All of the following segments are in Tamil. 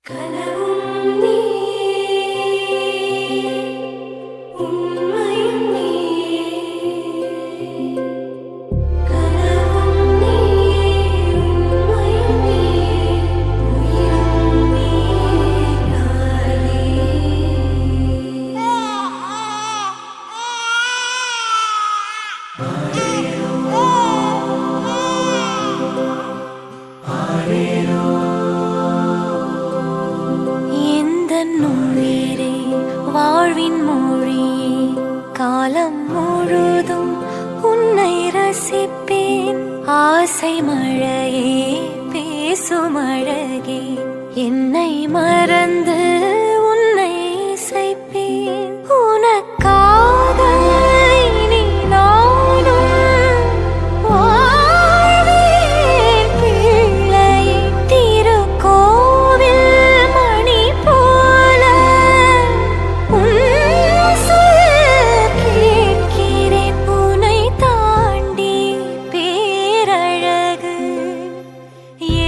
கனவும் நீ உண்மையும் நீ கனவும் நீ உண்மையும் நீ உயிரும் நீ நானே உயிரே வாழ்வின் மொழியே காலம் முழுதும் உன்னை ரசிப்பேன் ஆசை மழையே பேசும் அழகே என்னை மறந்து உன்னை இசைப்பேன் உனக்காக இனி நானும் வாழ்வேன் பிள்ளையே திருக்கோவில் மணி போல உன் சொல் கேட்கிறேன் உன்னை தாண்டி பேரழகு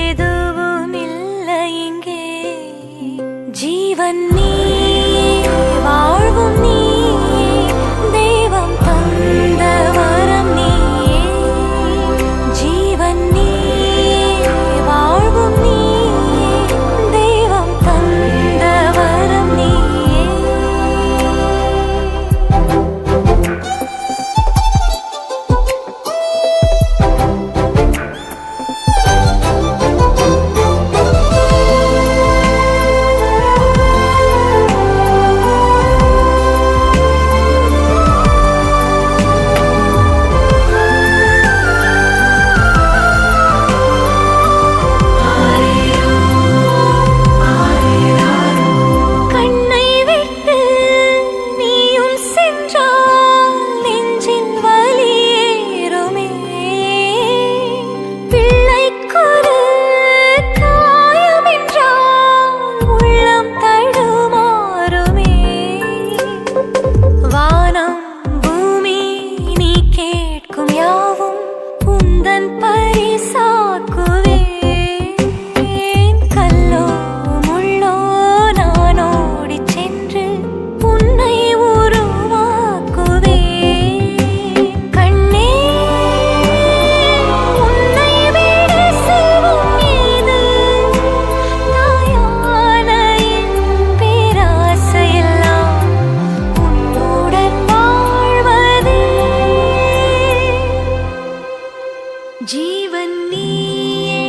எதுவும் இல்லை இங்கே ஜீவன் நீயே வாழ்வும் நீயே தெய்வம் தந்த வரம் நீயே ஜீவன் நீயே வாழ்வும் நீயே தெய்வம் தந்த வரம் நீயே கண்ணை விட்டு நீயும் சென்றால் நெஞ்சில் வலியேறுமே பிள்ளைக்கொரு காயம் என்றால் உள்ளம் தடுமாறுமே வானம் பூமி நீ கேட்கும் யாவும் உந்தன் பரிசாக்குவேன் கல்லோ முள்ளோ நான் ஓடிச் சென்று உன்னை உருவாக்குவேன் கண்ணே உன்னை விட செல்வம் ஏது தாயான என் பேராசையெல்லாம் உன்னுடன் வாழ்வதே ஜீவன் நீயே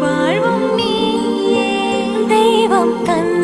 வாழ்வும் நீயே தெய்வம் தந்த